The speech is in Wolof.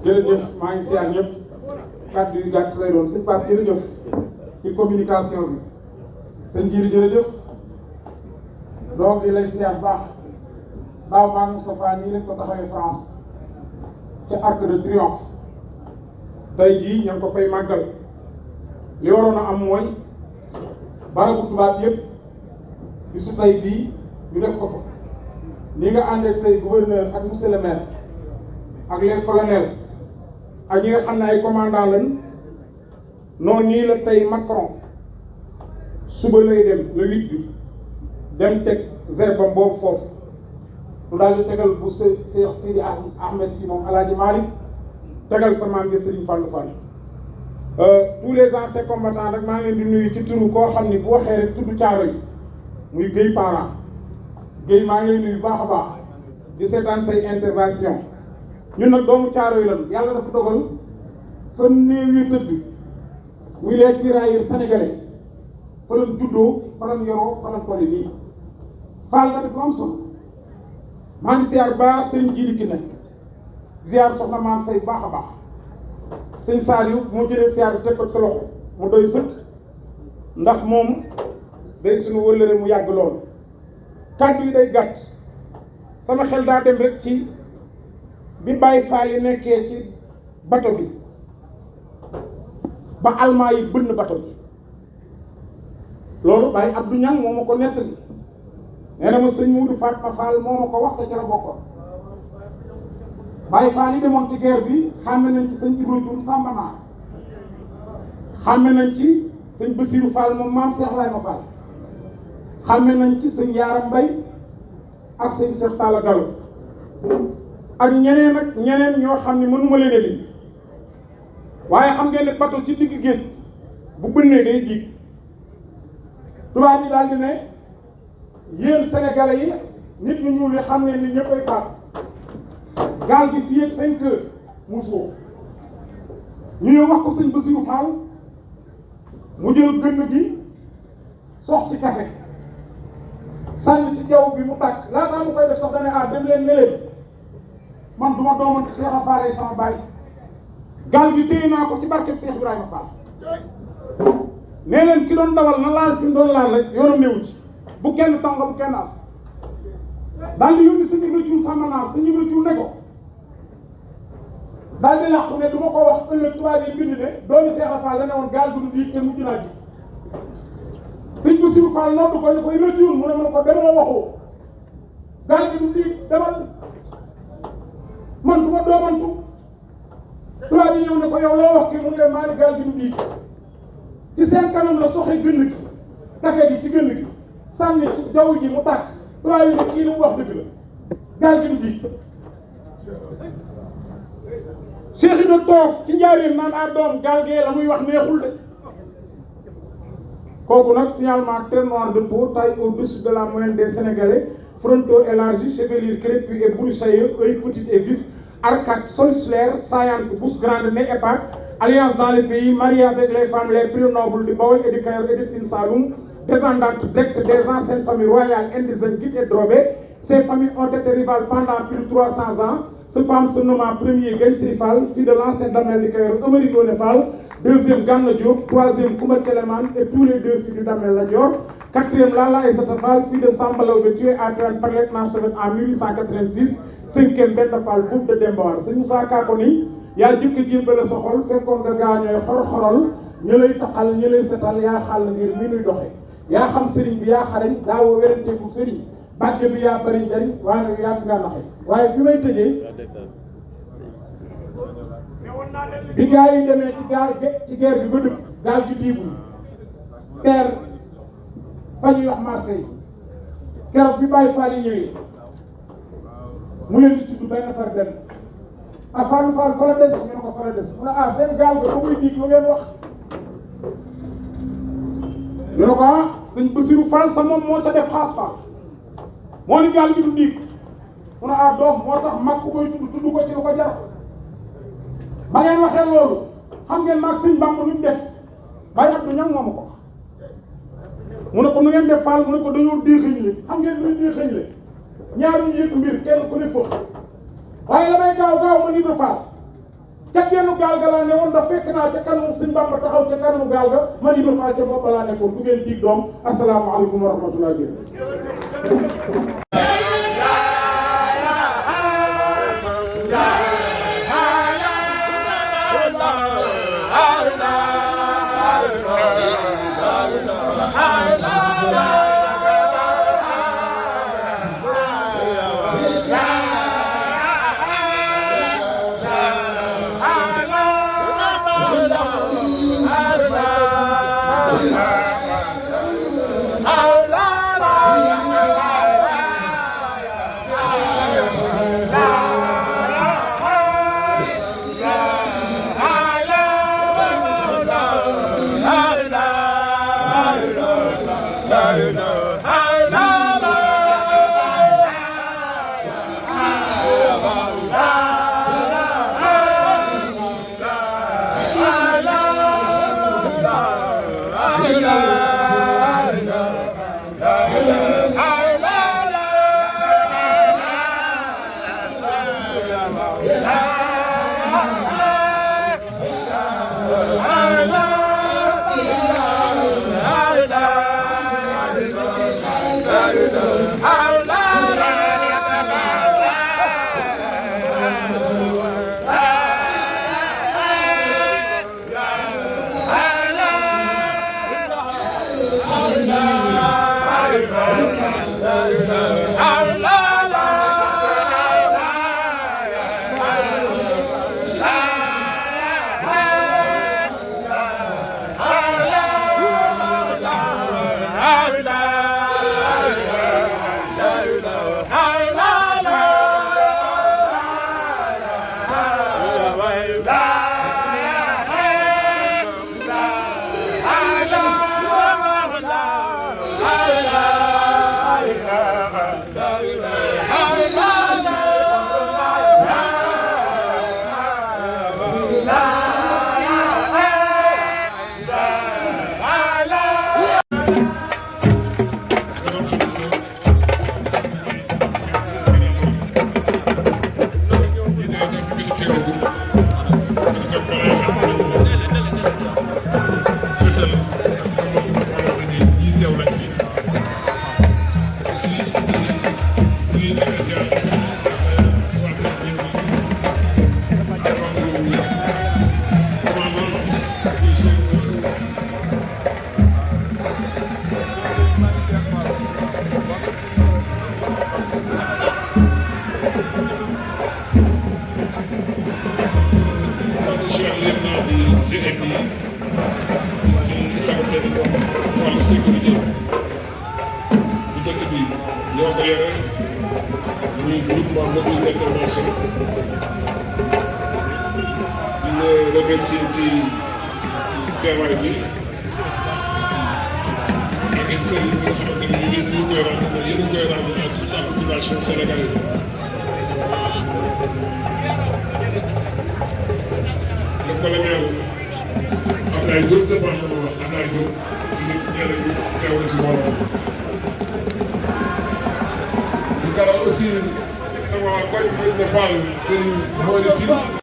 jërëjëf maa ngi siyaar ñëpp kàddu yu gàtt lay doon sëñ Pape jërëjëf ci communication bi sëñ Jiri jërëjëf donc di lay siyaar baax daaw maa ngi Moustapha nii lañ ko taxawee France ca Arc de Triomphe tey jii ñoo ngi ko fay màggal li waroon a am mooy barabu tubaab yëpp bisu tey bii ñu def ko fa ni nga àndee tey gouverneur ak monsieur le maire ak les colonels ak ñi nga xam ne ay commandant lañ noonu nii la tey Macron suba lay dem le 8 bi dem teg zerbam boobu foofu lu daal di tegal bu Cheikh Sidi Ahmed Sy moom Alaaji Malick tegal sa maam gi Serigne Fallou Fall tous les anciens combattants rek maa ngi leen di nuyu ci turu koo xam ni bu waxee rek tudd caaro yi muy Guèye Parent Guèye maa ngi lay nuyu baax a baax di seetaan say intervention ñun nag doomu caaro yi lan yàlla dafa dogal fa néew yi tëdd muy les tirailleurs sénégalais fa lañ juddoo fa lañ yoroo fa lañ tolli nii Fall nga dafa am solo maa ngi siyaar baax sëñ Jili ki nekk ziar soxna maam say baax a baax sëñ Saliou moo jëlee siyaar bi teg ko sa loxo mu doy sëkk ndax moom day suñu wëllëre mu yàgg lool kàddu yi day gàtt sama xel daa dem rek ci bi Baye Fall yi nekkee ci bato bi ba almaa yi bënn bato bi loolu Baye Abdou Niang moo ma ko nettali nee na ma sëñ Moudou Fatma Fall moo ma ko wax te ca la bokkoon Baye Fall yi demoon ci guerre bi xàmme nañ ci sëñ Ibra Dioum Samba Naar xàmme nañ ci sëñ Bassirou Fall moom maam Cheikh Ibrahima Fall xàmme nañ ci sëñ Yaaram Mbay ak sëñ Cheikh Talla Gallo ak ñeneen ak ñeneen ñoo xam ne mënuma leen a lim waaye xam ngeen ne bateau ci digg géej bu bënnee day diig tubaab yi daal di ne yéen sénégalais yi nit ñu ñuul yi xam ne ni ñëpp ay faat gaal gi fii ak 5 heures mu suux ñu ñëw wax ko sëñ Bassirou Fall mu jël gënn gi sox ci café sànni ci jaww bi mu tàkk laataa mu koy def sax dane dem leen ne leen man du ma doomante Cheikh a Fall sama baay gaal gi téye naa ko ci barkeb Cheikh Ibrahima Fall nee leen ki doon dawal na laal fi mu doon laal rek yoonam newu ci bu kenn tànga bu kenn as daal di yónni sëñ Ibra Cuun Samba Naar sëñ Ibra Cuun ne ko daal di làqu ne du ma ko wax ëllëg tubaab yi bind ne doomi Cheikh a Fall la ne woon gaal gi du diig te mujj naa ji sëñ Bassirou Fall noddu ko ne ko Ibra Cuun mu ne ma ko demoo waxoo gaal gi du diig demal man du ma doomantu tubaab yi ñëw ne ko yow loo wax kii mu ne maa ni gaal gi du diig ci seen kanam la soxe gënn gi kafe gi ci gënn gi sànni ci jaww ji mu tàkk tubaab yi ne kii li mu wax dëgg la gaal gi du diig Cheikh Ibra toog ci njaareem naan doom gaal gee la muy wax neexul de kooku nag signalement très noir de peau, taille au-dessus de la moyenne des Sénégalais, frontaux élargis, chevelure crépue et broussailleux, œil petit et vif, arcade solliculaire, saillante, bouche grande, nez épais, alliance dans les pays, marié avec les femmes les plus nobles du Baol et du Cayor et du Sine Saloum, descendante directe des anciennes familles royales indigènes Guit et Drobé. Ces familles ont été rivales pendant plus de 300 ans. Cette femme se nomme premier Gaye Siri Fall, fille de l'ancien Damel du Cayor, Amari Ngoné Fall, deuxième Gana Diop, troisième Koumba Thieleman et tous les deux filles du Damel Lat Dior, quatrième Lalla Aïssata Fall, fille de Samba Laobé tuée à Tivaouane par lieutenant-chef en 1886, cinquième Benda Fall, boupe de Demba War. Sëñ Moussa Ka ko ni yaa jëkk jébbale sa xol fekkoon nga gaañooy xor-xoral ñu lay taxal ñu lay setal yaa xàll ngir mi nuy doxe yaa xam sëriñ bi yaa xarañ daawoo weranteeku sëriñ bàjj bi yaa bari njariñ waaye nag yaa ngaa naxe waaye fi may tëjee bi gaa yi demee ci guerre bi ba dëpp gaal gi diibul teer fa ñuy wax Marseille keroog bi Baye Fall yi ñëwee mu leen di tudd benn par benn Fall fa la des ñu ne ko fa la des mu ne seen gaal ga ba muy diig lu ngeen wax ñu ne ko sëñ Bassirou Fall sa moom moo ca def xaas Fall moo ni gaal gi du diig mu ne doom moo tax mag ku koy tudd ko ci lu ko jar ba ngeen waxee loolu xam ngeen maag sëñ Bamba nuñ def Baye Abdou Niang moo ma ko mu ne ko nu ngeen def Fall mu ne ko dañoo déexëñ le xam ngeen luy déexëñ le ñaar ñu yëg mbir kenn ku ne fëx waaye la may gaaw gaaw ma Ibra Fall ca gennu gaal ga laa ne woon ndax fekk naa ca kanamu Sëñ Bamba taxaw ca kanamu gaal ga man Ibra Fall ca bopp laa nekkoon du ngeen dig doom asalaamaaleykum wa rahmatulah. sécurité bu dëkk bi ñoo ko yore muy groupement mobile d'intervention di la remercier ci teewaay bi ak service bi nga xamante ne ñu ngi koy rendre yéen a koy rendre à toute la population sénégalaise. Le colonel Abdoulaye Diop sa baax na ma wax Abdoulaye Diop ci nit ñenn ñi teew na si mbooloo ñu dalal aussi sama koñ bi ne Fall Serigne Mawli Tine